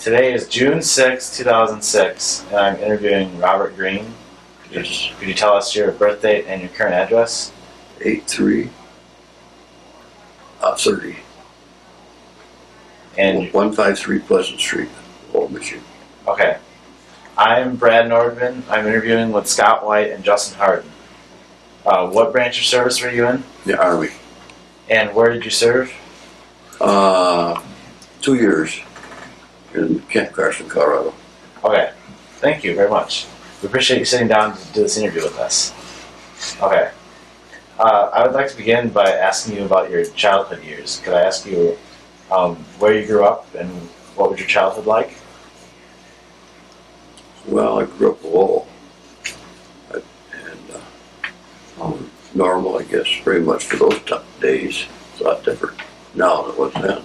Today is June 6, 2006, and I'm interviewing Robert Green. Yes. Could you tell us your birth date and your current address? 8330. And 153 Pleasant Street, Old Michigan. okay. I'm Brad Nordman. I'm interviewing with Scott White and Justin Harden. What branch of service were you in? The Army. And where did you serve? 2 years in Camp Carson, Colorado. Okay. Thank you very much. We appreciate you sitting down to do this interview with us. Okay. I would like to begin by asking you about your childhood years. Could I ask you where you grew up and what was your childhood like? Well, I grew up Lowell. Normal, I guess, pretty much for those days. It's a lot different now than it was then.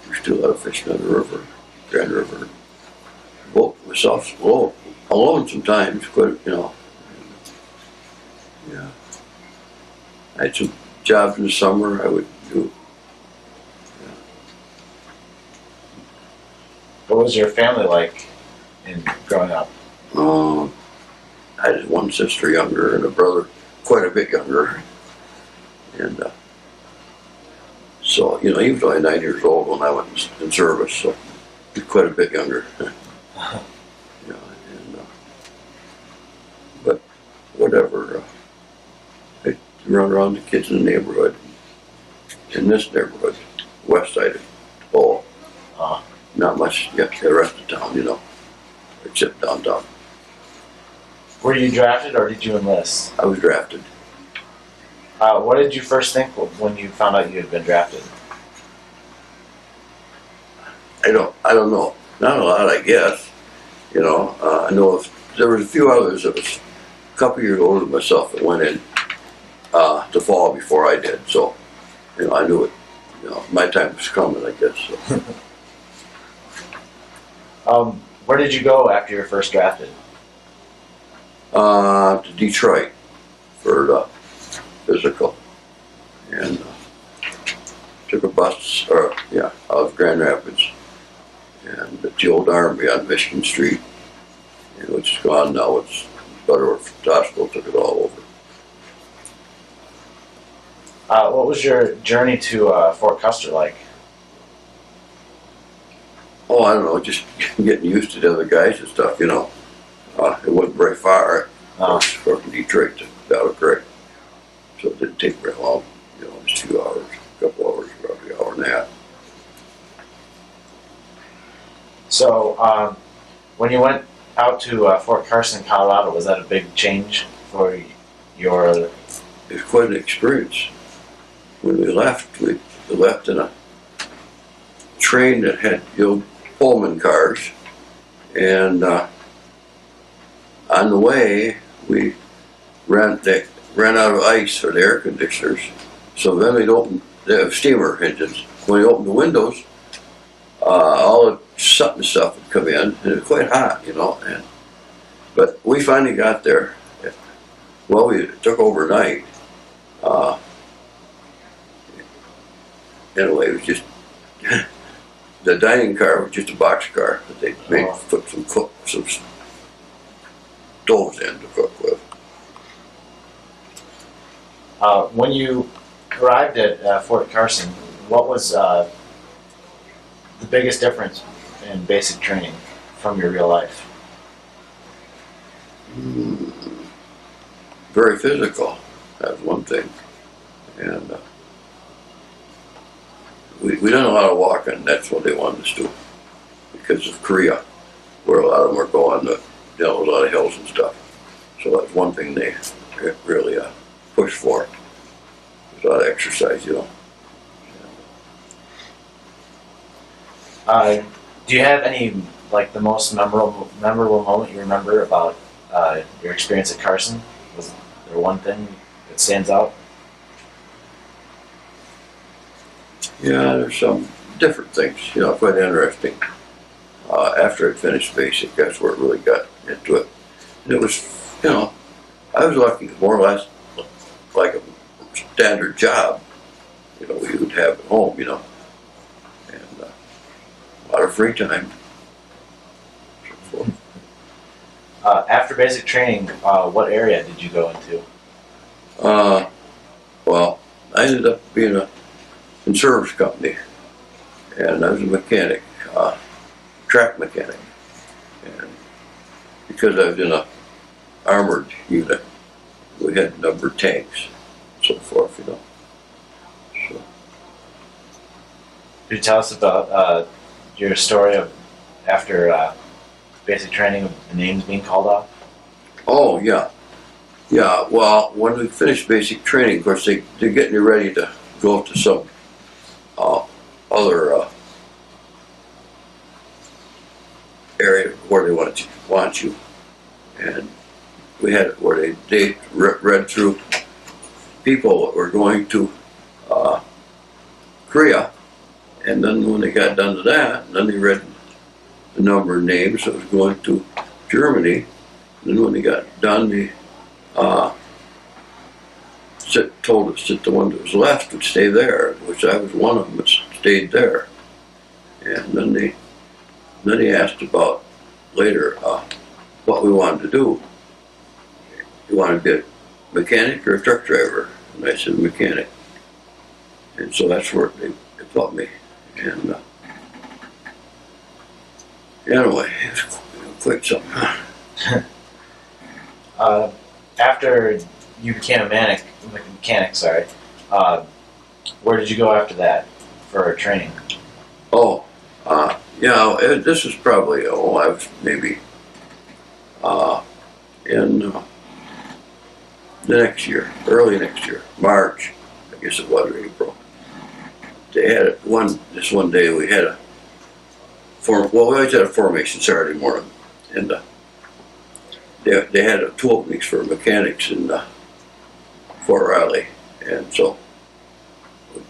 There's still a lot of fishing on the river, Grand River. Boat myself, alone sometimes, quite, Yeah. I had some jobs in the summer I would do. What was your family like in growing up? I had one sister younger and a brother quite a bit younger. And so, he was only 9 years old when I went in service, so he was quite a bit younger. But whatever, I run around the kids in the neighborhood, in this neighborhood, west side of Lowell. Not much yet to the rest of town, except downtown. Were you drafted or did you enlist? I was drafted. What did you first think when you found out you had been drafted? I don't know. Not a lot, I guess. I know there was a few others that was a couple years older than myself that went in the fall before I did. So, I knew it. My time was coming, I guess. So. Where did you go after you were first drafted? To Detroit for the physical, and took a bus, out of Grand Rapids, and at the old Army on Michigan Street, which is gone now. It's Butterworth Hospital took it all over. What was your journey to Fort Custer like? Oh, I don't know, just getting used to the other guys and stuff, It wasn't very far, from Detroit to Battle Creek. So it didn't take very long, just 2 hours, a couple hours, probably an hour and a half. So, when you went out to Fort Carson, Colorado, was that a big change for your... It was quite an experience. When we left in a train that had Pullman cars, and on the way we ran out of ice for the air conditioners, so then they have steamer engines. When we opened the windows, all the soot and stuff would come in, and it was quite hot, but we finally got there. Well, it took overnight. Anyway, it was just the dining car was just a box car that they made put some stoves in to cook with. When you arrived at Fort Carson, what was the biggest difference in basic training from your real life? Very physical, that's one thing. And we done a lot of walking. That's what they wanted us to do because of Korea, where a lot of them were going to, a lot of hills and stuff. So that's one thing they really pushed for. There's a lot of exercise, Do you have any, the most memorable moment you remember about your experience at Carson? Was there one thing that stands out? Yeah, there's some different things, quite interesting. After I finished basic, that's where it really got into it. And it was, I was lucky, more or less like a standard job, we would have at home, And our free time. So, After basic training, what area did you go into? well, I ended up being in service company, and I was a mechanic, track mechanic. And because I was in a armored unit, we had a number of tanks, and so forth, you know. So, Could you tell us about your story of after basic training of the names being called off? oh yeah, yeah. Well, when we finished basic training, of course they're getting you ready to go to some other area where they want you, and we had it where they read through people that were going to Korea, and then when they got done to that, then they read the number of names that was going to Germany. And then when they got done, they told us that the one that was left would stay there, which I was one of them that stayed there. And then they asked about later what we wanted to do. You want to be a mechanic or a truck driver? And I said mechanic. And so that's where they put me. And anyway, it was quite something. After you became a mechanic, where did you go after that for training? Oh, yeah, this is probably, I was maybe in the next year, early next year, March, I guess it was, or April. They had this one day we had we always had a formation Saturday morning, and they had two openings for mechanics in Fort Riley, and so we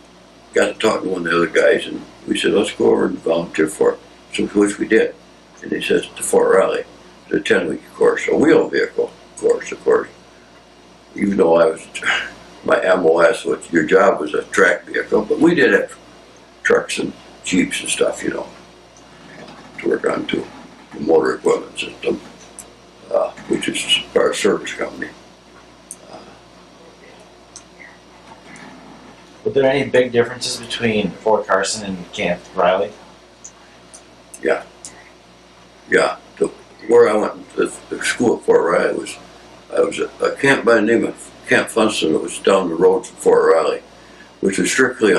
got to talking to one of the other guys, and we said, let's go over and volunteer for it, so which we did. And he says to Fort Riley, it's a 10-week course, a wheel vehicle course, of course. Even though I was, my MOS, which your job was a track vehicle, but we did have trucks and Jeeps and stuff, you know, to work on too, the motor equipment system, which is our service company. Were there any big differences between Fort Carson and Camp Riley? Yeah. Where I went to the school at Fort Riley I was at a camp by the name of Camp Funston that was down the road from Fort Riley, which was strictly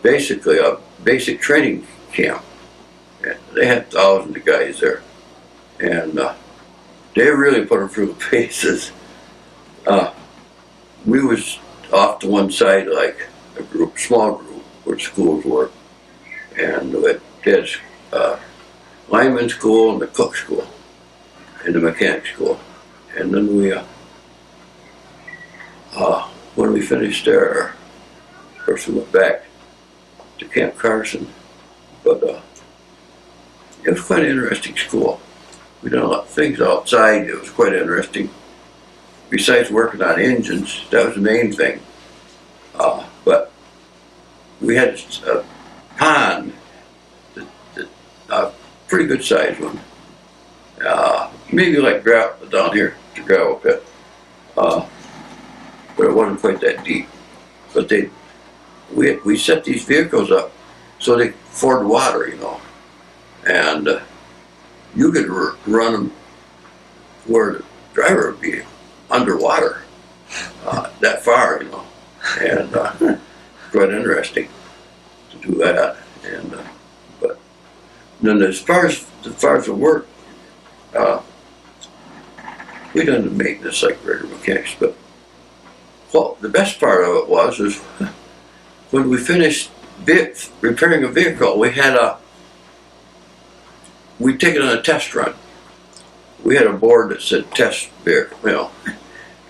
basically a basic training camp. And they had thousands of guys there, and they really put them through the paces. We was off to one side like a small group, where schools were, and it had lineman school and the cook school and the mechanic school. And then when we finished there, of course we went back to Camp Carson, but it was quite an interesting school. We did a lot of things outside. It was quite interesting. Besides working on engines, that was the main thing. But we had a pond, a pretty good sized one. Maybe like gravel down here, the gravel pit. But it wasn't quite that deep. But we set these vehicles up so they ford water, you know. And you could run them where the driver would be underwater that far, you know. And quite interesting to do that. And but then as far as the work, we done the maintenance like regular mechanics, but well, the best part of it was when we finished repairing a vehicle, we'd take it on a test run. We had a board that said test vehicle, you know.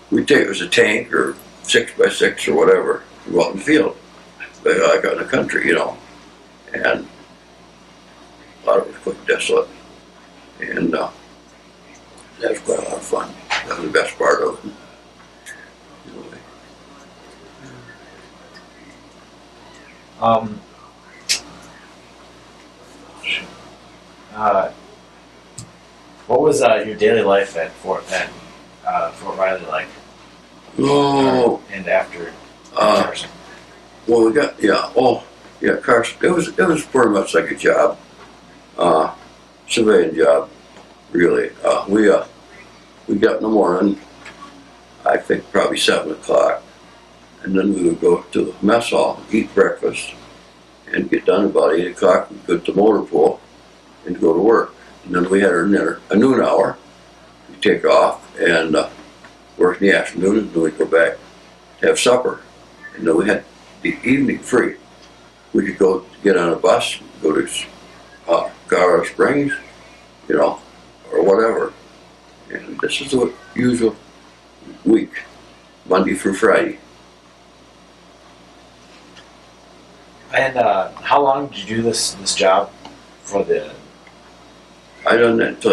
We'd take it was a tank or 6x6 or whatever, go out in the field, like out in the country, you know. And a lot of it was quite desolate. And that was quite a lot of fun. That was the best part of it. What was your daily life at Fort Riley like? Oh, And after uh, Carson? well, we got, Carson. It was pretty much like a job, surveying job, really. We got in the morning, I think probably 7 o'clock, and then we would go to the mess hall, eat breakfast, and get done about 8 o'clock. We'd go to the motor pool and go to work. And then we had our dinner, a noon hour. We take off and work in the afternoon, and then we go back to have supper. And then we had the evening free. We could go get on a bus, go to Colorado Springs, or whatever. And this is the usual week, Monday through Friday. And how long did you do this job for the? I done that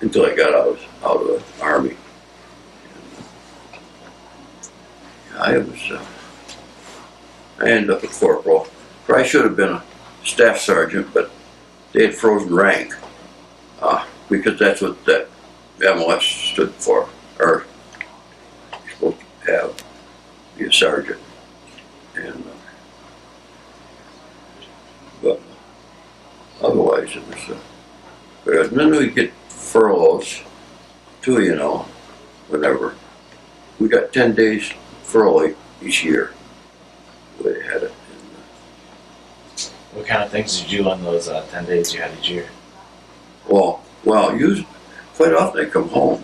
until I got out of the Army. I ended up at corporal. Probably should have been a staff sergeant, but they had frozen rank because that's what that MLS stood for, or you're supposed to be a sergeant. And but otherwise it was good. And then we get furloughs too, whenever. We got 10 days furlough each year. They had it. What kind of things did you do on those 10 days you had each year? Well, quite often I come home.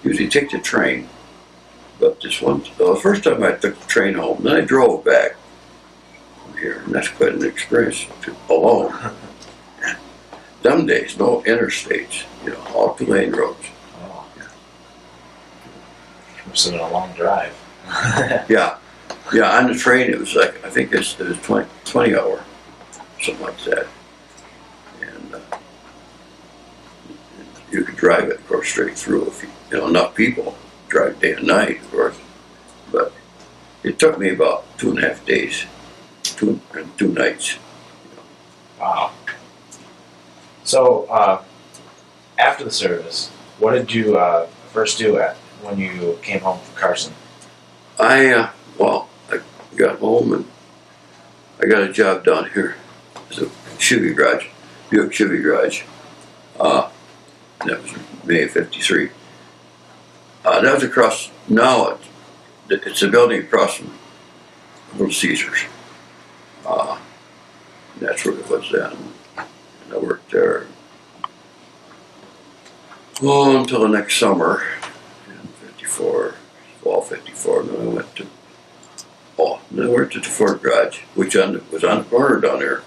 Usually take the train. But the first time I took the train home, then I drove back from here, and that's quite an experience alone. Them days, no interstates, all 2-lane roads. Oh. It must have been a long drive. Yeah, on the train it was like, I think it was 20 hour, something like that. And you could drive it, of course, straight through if enough people drive day and night, of course. But it took me about 2.5 days, two nights. Wow. So, after the service, what did you first do when you came home from Carson? I got home and I got a job down here. It's a Chevy garage, Buick Chevy garage. And that was May of '53. That was across, now it's a building across from Little Caesars. That's where it was then. And I worked there until the next summer in '54, fall '54. And then I went I worked at the Ford garage, which was on the corner down there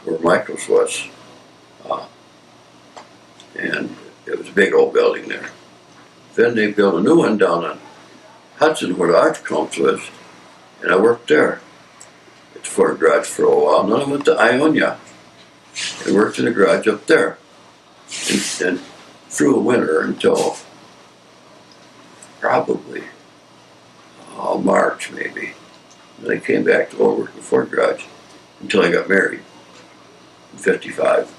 where Michael's was. And it was a big old building there. Then they built a new one down on Hudson where the Arts Combs was, and I worked there at the Ford garage for a while. And then I went to Ionia and worked in the garage up there. And through the winter until probably March maybe. And I came back to work in the Ford garage until I got married in '55.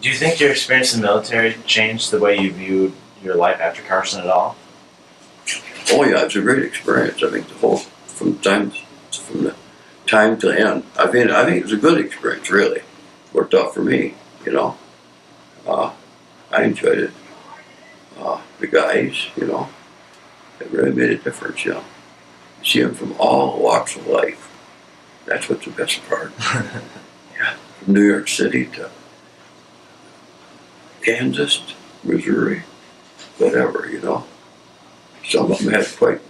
Do you think your experience in the military changed the way you viewed your life after Carson at all? Oh yeah, it's a great experience. I think from the time to the end. I think it was a good experience. Really, worked out for me. I enjoyed it. The guys, it really made a difference. You see them from all walks of life. That's what's the best part. Yeah, from New York City to Kansas, Missouri, whatever, Some of them had quite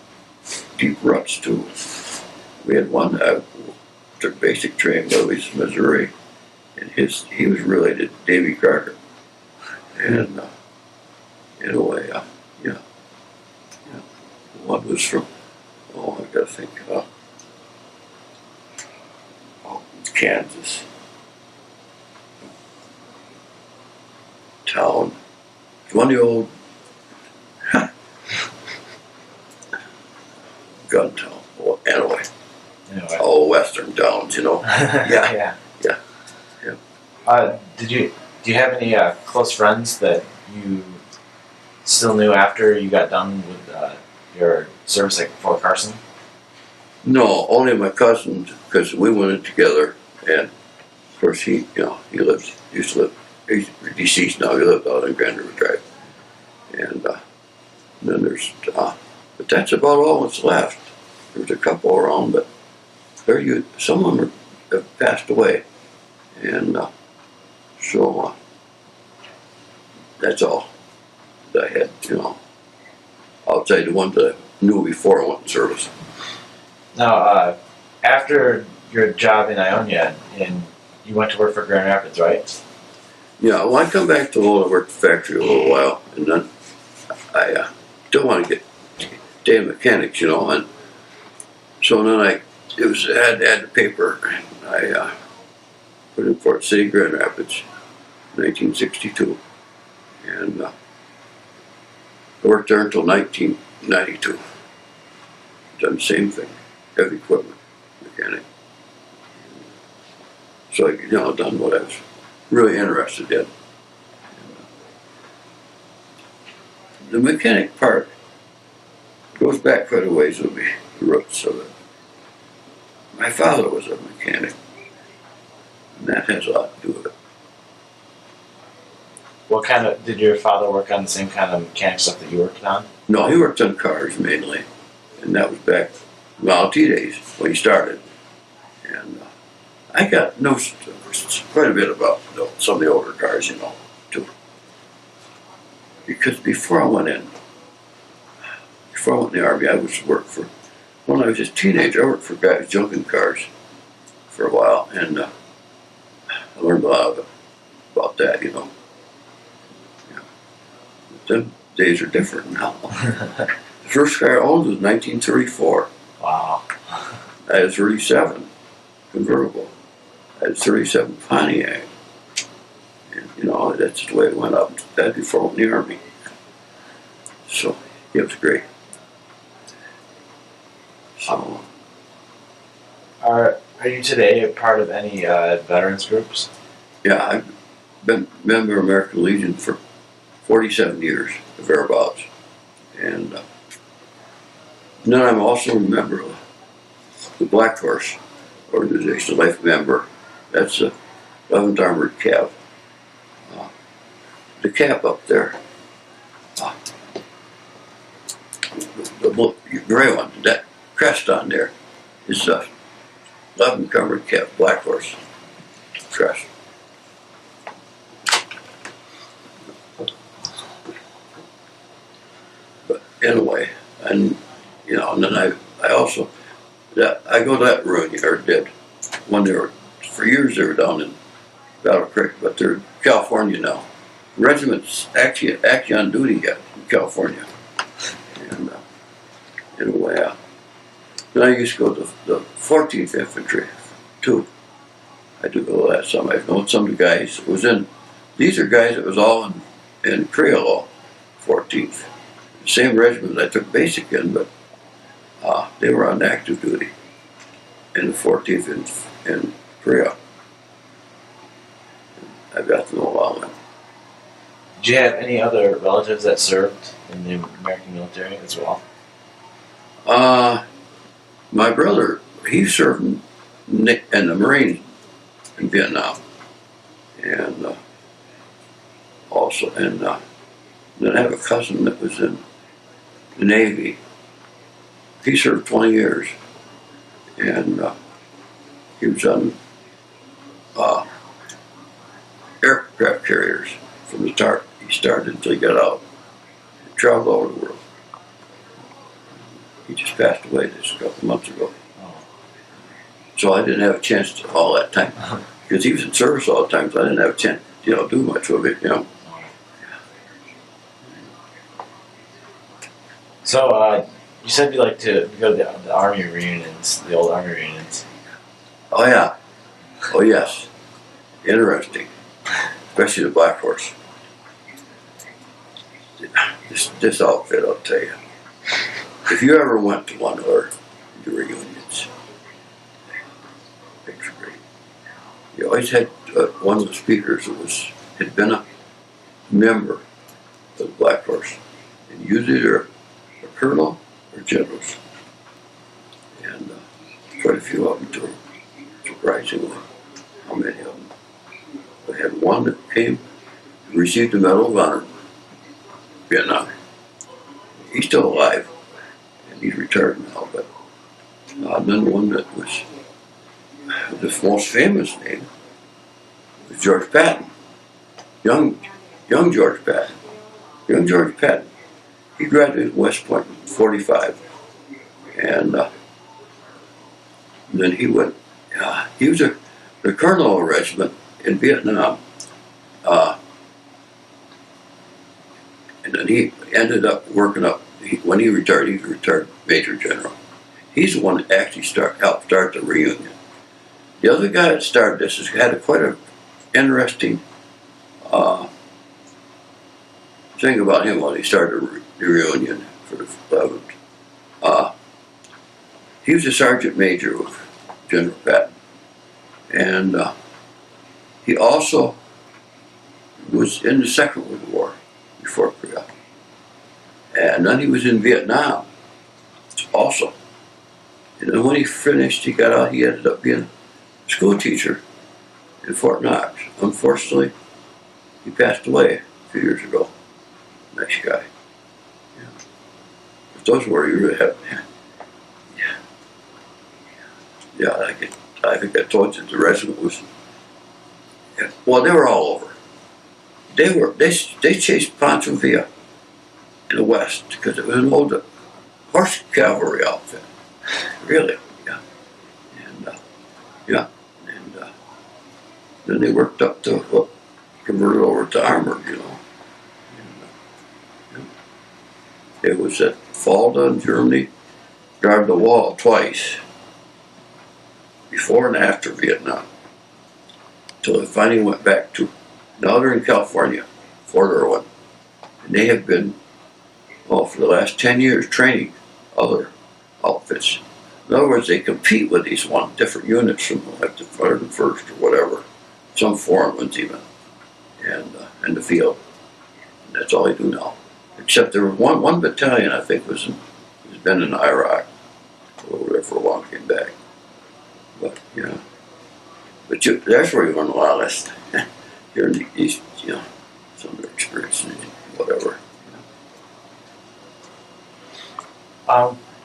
deep ruts too. We had one that took basic training in Louis, Missouri, and he was related to Davy Crockett. And in a way, one was from, I gotta think, Kansas. Town. One of the old gun town. Well, anyway. you know. Yeah. Yeah. Do you have any close friends that you still knew after you got done with your service at Fort Carson? No, only my cousins, because we went in together, and of course he used to live, he's deceased now, he lived out on Grand River Drive. And then there's, but that's about all that's left. There's a couple around, but some of them have passed away. And so that's all that I had, outside the ones that I knew before I went in service. Now, after your job in Ionia, and you went to work for Grand Rapids, right? Yeah, well, I come back to Lowell, I worked at the factory a little while, and then I still want to get day mechanics, and so then I had the paper, and I put in Fort City, Grand Rapids, 1962, and I worked there until 1992. Done the same thing, heavy equipment mechanic. So I, done what I was really interested in. The mechanic part goes back quite a ways with me, the roots of it. My father was a mechanic, and that has a lot to do with it. What kind of, did your father work on the same kind of mechanic stuff that you worked on? No, he worked on cars mainly, and that was back Model T days when he started. And I got quite a bit about some of the older cars, too. Because before I went in the Army, when I was just a teenager, I worked for guys junking cars for a while, and I learned a lot about that, Yeah. But them days are different now. The first car I owned was 1934. Wow. I had a 37 convertible. I had a 37 Pontiac. And, that's just the way it went up. That before I went in the Army. So, it was great. So, Are you today a part of any veterans groups? yeah, I've been a member of American Legion for 47 years, thereabouts. And then I'm also a member of the Black Horse organization, life member. That's the 11th Armored Cav. The cap up there, the gray one, that crest on there is the 11th Armored Cav Black Horse crest. But anyway, and then I also I go to that ruin, or did when for years they were down in Battle Creek, but they're in California now. The regiment's actually on duty yet in California. And anyway, then I used to go to the 14th Infantry too. I do go to that some. I've known some of the guys. These are guys that was all in Creole, 14th. Same regiment I took basic in, but they were on active duty in the 14th in Korea. I've got to know all of them. Did you have any other relatives that served in the American military as well? My brother, he served in the Marines in Vietnam, and then I have a cousin that was in the Navy. He served 20 years, and he was on aircraft carriers from the start. He started until he got out. He traveled all over the world. He just passed away just a couple months ago. So I didn't have a chance to all that time. Because he was in service all the time, so I didn't have a chance to do much with it, So you said you like to go to the Army reunions, the old Army reunions. Oh yeah. Oh yes. Interesting. Especially the Black Horse. This outfit, I'll tell you. If you ever went to one of the reunions, picture always had one of the speakers that had been a member of the Black Horse, and usually they're a colonel or generals, and quite a few of them too. Surprisingly, how many of them. We had one that came and received the Medal of Honor, Vietnam. He's still alive, and he's retired now. But then one that was the most famous name was George Patton, young George Patton. Young George Patton. He graduated West Point in '45, and then he went. He was the colonel of a regiment in Vietnam, and then he ended up working up. When he was a retired major general. He's the one that actually helped start the reunion. The other guy that started this has had quite an interesting thing about him when he started the reunion for the 11th. He was a sergeant major of General Patton, and he also was in the Second World War before Korea, and then he was in Vietnam also. And then when he finished, he got out. He ended up being a school teacher in Fort Knox. Unfortunately, he passed away a few years ago. Nice guy. Yeah. But those were you really have. Yeah, I think I told you the regiment was. Yeah, well, they were all over. They chased Pancho Villa in the West because it was an old horse cavalry outfit. Really, yeah, and then they worked up to converted over to armored, you know. And, it was at Fulda in Germany, guarded the wall twice, before and after Vietnam, until they finally went back to. Now they're in California, Fort Irwin, and they have been, for the last 10 years, training other outfits. In other words, they compete with these different units from like the 101st or whatever, some foreign ones even, and in the field. And that's all they do now. Except there was one battalion, I think, has been in Iraq, over there for a while, came back. But that's where you learn a lot of this. Hearing these, some of their experiences, whatever.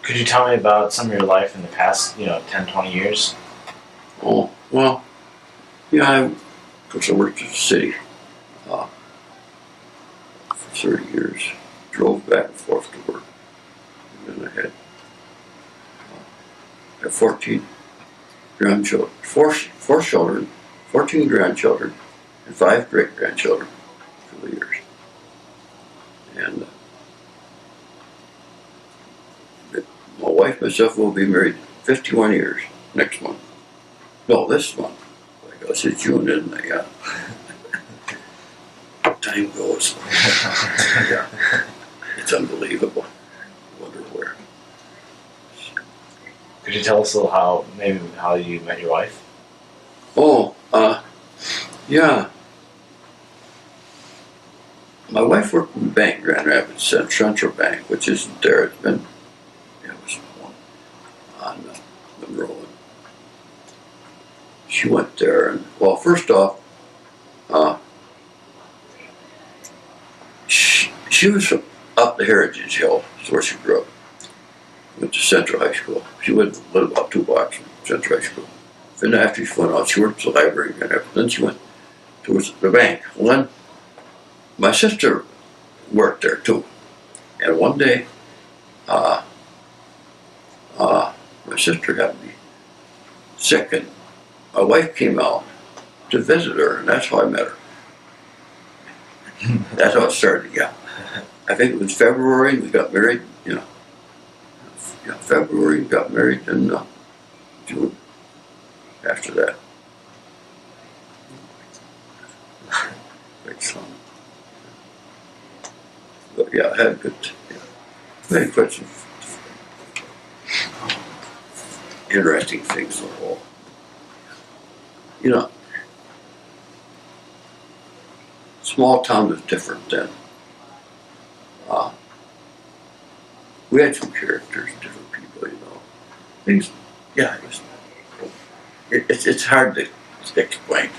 Could you tell me about some of your life in the past, 10, 20 years? Oh, well, of course I worked at the city for 30 years. Drove back and forth to work. And then I had 14 grandchildren, four children, 14 grandchildren, and 5 great-grandchildren for the years. And my wife and myself will be married 51 years next month. No, this month. I guess it's June, isn't it? Yeah. Time goes. Yeah. It's unbelievable. I wonder where. Could you tell us a little how you met your wife? Oh, yeah. My wife worked in the bank, Grand Rapids Central Bank, which isn't there. It's been, it was one on Monroe. She went there, and first off, she was from up the Heritage Hill, is where she grew up. Went to Central High School. She lived about 2 blocks from Central High School. Then after she went out, she worked at the library, and then she went towards the bank. Well, then my sister worked there too. And one day, my sister got me sick, and my wife came out to visit her, and that's how I met her. That's how it started, yeah. I think it was February, and we got married, February, we got married in June after that. Great song. But yeah, I had good, very quite some interesting things in the whole. small town is different then. We had some characters, different people, Things, yeah, it's hard to explain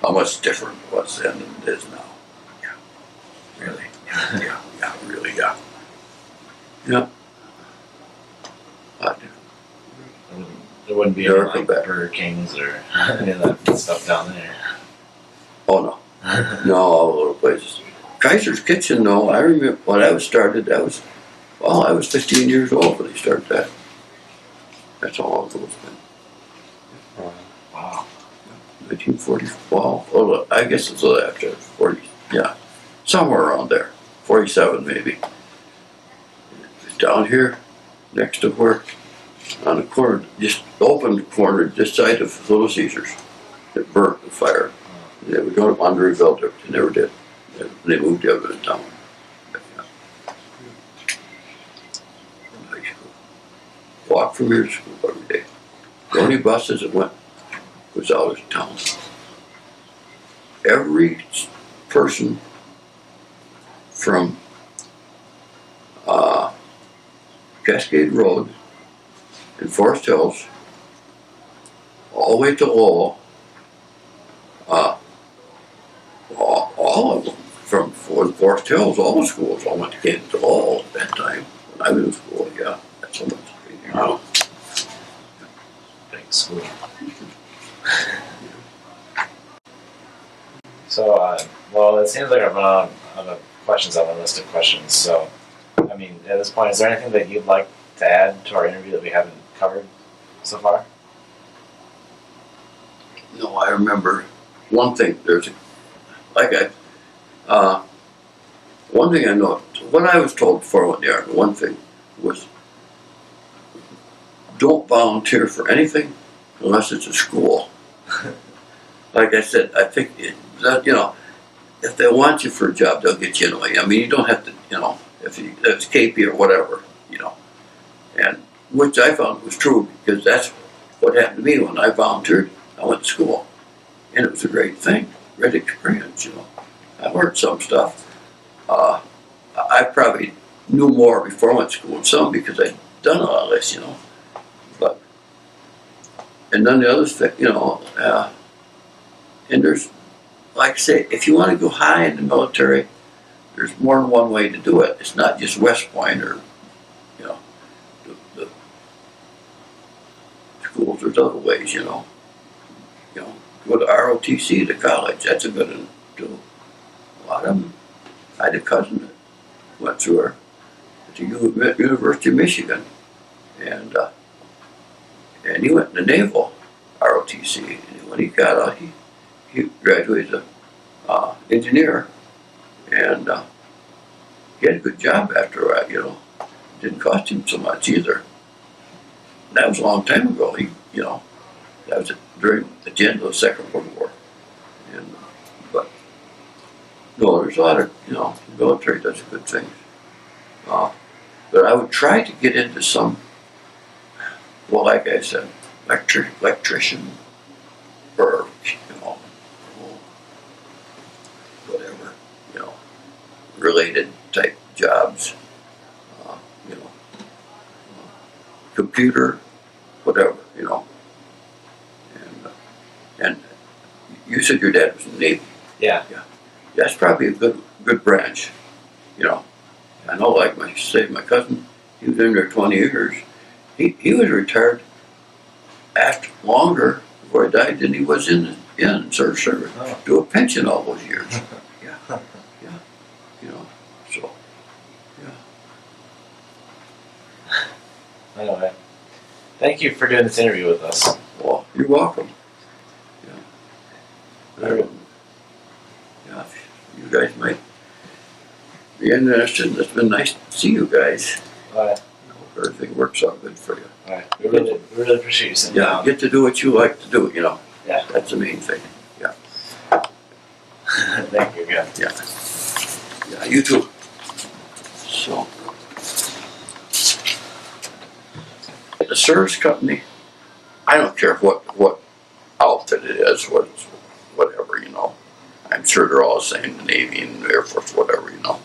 how much different it was then than it is now. Yeah, really. Yeah, really, yeah. Yeah. There wouldn't be Never any come like back. Burger Kings or any of that stuff down there. Oh no. No, all over the places. Kaiser's Kitchen, though, I remember when I was started, I was 15 years old when they started that. That's how long ago it's been. Wow. 1940, well, I guess it's a little after 40, yeah. Somewhere around there. 47 maybe. Down here, next to where, on the corner, just open corner, this side of Little Caesars. It burnt the fire. They were going to rebuild it, they never did. They moved the other town. High school. Walked from here to school every day. The only buses that went was out of town. Every person from Cascade Road in Forest Hills all the way to Lowell, all of them from Forest Hills, all the schools all went to Lowell at that time. When I was in school, yeah, that's so much. Wow. Big school. So, well, it seems like I've run out of questions on the list of questions. So, I mean, at this point, is there anything that you'd like to add to our interview that we haven't covered so far? No, I remember one thing. One thing I know. What I was told before I went there, one thing was, don't volunteer for anything unless it's a school. Like I said, I think if they want you for a job, they'll get you anyway. I mean, you don't have to, if it's KP or whatever, and which I found was true because that's what happened to me when I volunteered. I went to school, and it was a great thing, great experience. I learned some stuff. I probably knew more before I went to school than some because I'd done all this, But and then the other thing, and there's, like I say, if you want to go high in the military, there's more than one way to do it. It's not just West Point or, the schools. There's other ways, Go to ROTC, to college. That's a good one too. A lot of them. I had a cousin that went through her at the University of Michigan, and he went in the Naval ROTC. And when he got out, he graduated as an engineer, and he had a good job after that. Didn't cost him so much either. That was a long time ago. That was during the end of the Second World War. But no, there's a lot of the military does good things. But I would try to get into some, well, like I said, electrician, or whatever, related type jobs. Computer, whatever, And you said your dad was in the Navy. Yeah. That's probably a good branch. I know, like my cousin, he was in there 20 years. He was retired after longer before he died than he was in service. Oh. Do a pension all those years. Yeah. So, yeah. Anyway, thank you for doing this interview with us. Well, you're welcome. Very Yeah, you guys might be interested. It's been nice to see you guys. All right. I hope everything works out good for you. All right. We really appreciate you sitting Yeah, down. get to do what you like to do, Yeah. That's the main thing. Yeah. Thank you again. Yeah, you too. So, the service company, I don't care what outfit it is, whatever, I'm sure they're all the same, the Navy and the Air Force, whatever, you know.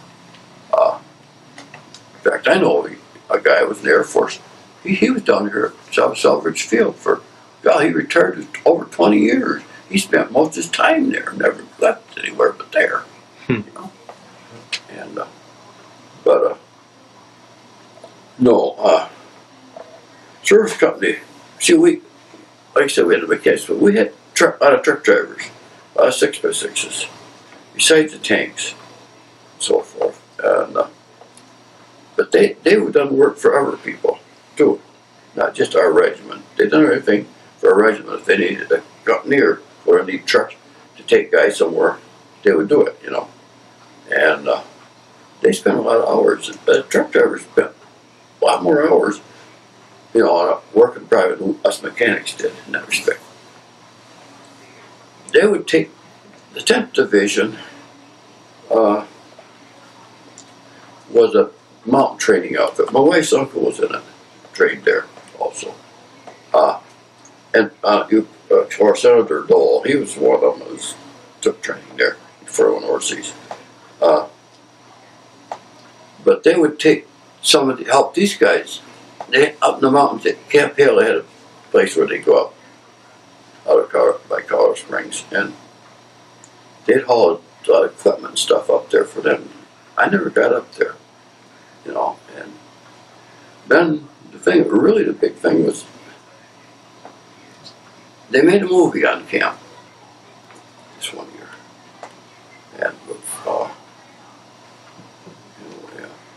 In fact, I know a guy who was in the Air Force. He was down here at South Selfridge Field for, God, he retired over 20 years. He spent most of his time there, never left anywhere but there. You know? And, service company, see, like I said, we had a vacation, but we had a lot of truck drivers, a lot of 6x6s, besides the tanks, and so forth. And, but they would done work for other people, too, not just our regiment. They done everything for our regiment. If they needed a company or a need trucks to take guys somewhere, they would do it, you know. And they spent a lot of hours. The truck drivers spent a lot more hours, you know, on working private than us mechanics did in that respect. They would take the 10th Division was a mountain training outfit. My wife's uncle was in it, trained there also. Or Senator Dole, he was one of them who took training there before I went overseas. But they would take some of the help these guys. They up in the mountains at Camp Hill, they had a place where they go up out of by Colorado Springs, and they'd haul a lot of equipment and stuff up there for them. I never got up there, you know. And then the big thing was they made a movie on camp this one year, and with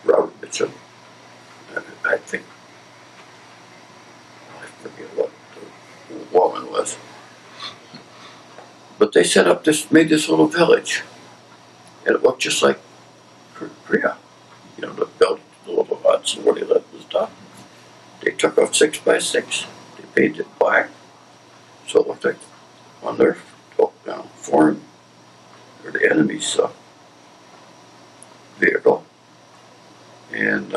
Robert Mitchum. I think I forget what the woman was, but they made this little village, and it looked just like Korea. You know, they built the little huts and where they lived and stuff. They took off 6x6. They painted it black, so it looked like on their foreign or the enemy's vehicle, and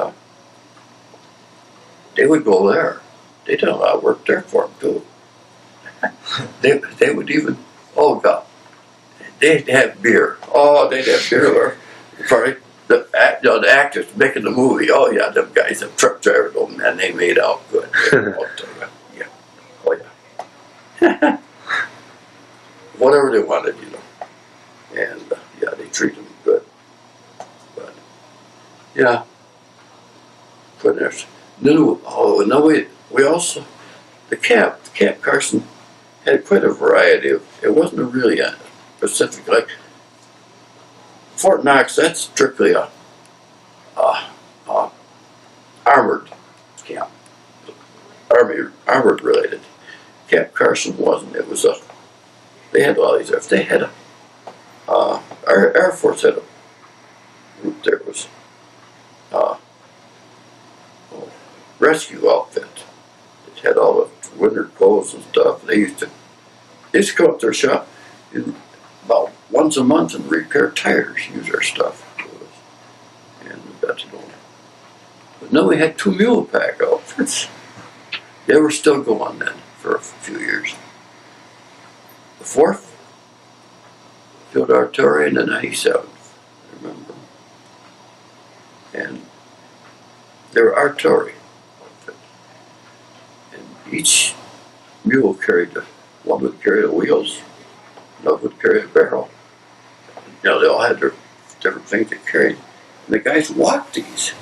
they would go there. They did a lot of work there for them too. They would even, oh God, they'd have beer. Oh, they'd have beer there. Sorry, the actors making the movie. Oh yeah, them guys, them truck drivers. Oh man, they made out good. Yeah, oh yeah. Whatever they wanted, you know. And yeah, they treated them good. But yeah, goodness. We also, the camp Carson had quite a variety of, it wasn't really a specific, like Fort Knox, that's strictly a armored camp, armored related. Camp Carson wasn't, it was they had all these, if they had our Air Force had a group there, was rescue outfit. It had all the winter clothes and stuff. They used to come up to their shop about once a month and repair tires, use our stuff. And we got to know them. But no, we had 2 mule pack outfits. They were still going then for a few years. The 4th Field Artillery and the 97th, I remember. And they were artillery. Each mule one would carry the wheels, another would carry a barrel. You know, they all had their different things they carried. And the guys walked these.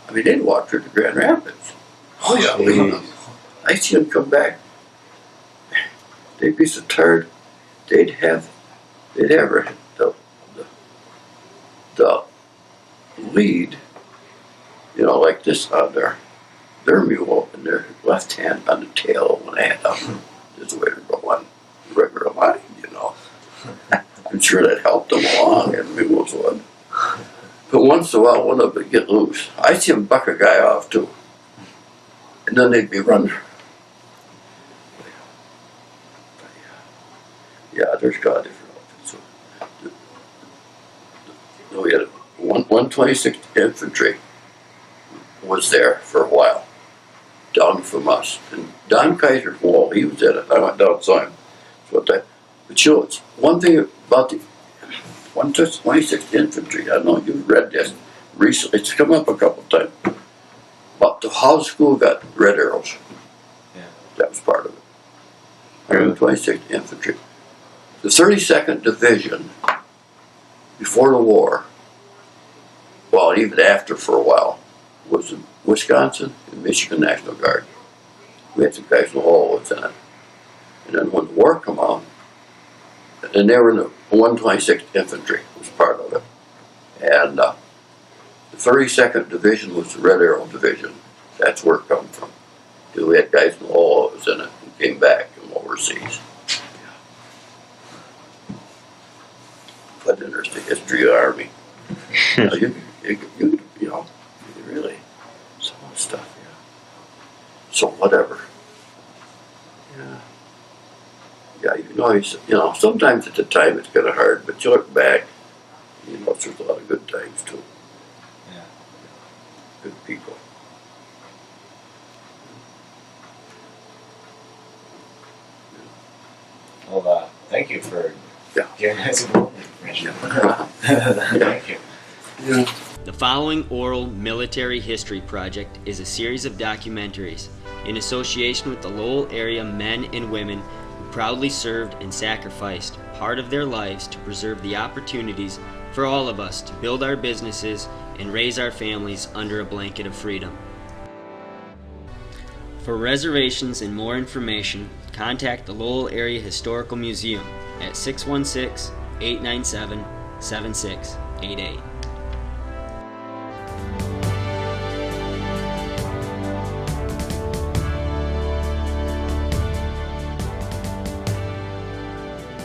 I mean, they'd walk through the Grand Rapids. Oh yeah, I see them come back. They'd be so tired. They'd have the lead, you know, like this on their mule and their left hand on the tail when they had this way to go on regular line, you know. I'm sure that helped them along, and mules would. But once in a while, one of them would get loose. I see them buck a guy off too, and then they'd be running. Yeah, there's got different outfits. So, we had 126th Infantry was there for a while, down from us. And Don Kaiser's wall, he was at it. I went down and saw him. But you know, it's one thing about 126th Infantry. I don't know if you've read this recently. It's come up a couple times. But the house school got red arrows. Yeah. That was part of it. 126th Infantry. The 32nd Division, before the war, well, even after for a while, was in Wisconsin and Michigan National Guard. We had some guys who all was in it. And then when the war came out, and they were in the 126th Infantry, was part of it. And the 32nd Division was the Red Arrow Division. That's where it come from. Because we had guys who all was in it and came back from overseas. Quite interesting history of the Army. You know, really, some of the stuff, yeah. So whatever. Yeah. Yeah, you know, sometimes at the time it's kind of hard, but you look back, you know, there's a lot of good times too. Yeah. Good people. Well, thank you for giving us a little information. Thank you. Yeah. The following oral military history project is a series of documentaries in association with the Lowell area men and women who proudly served and sacrificed part of their lives to preserve the opportunities for all of us to build our businesses and raise our families under a blanket of freedom. For reservations and more information, contact the Lowell Area Historical Museum at 616-897-7688.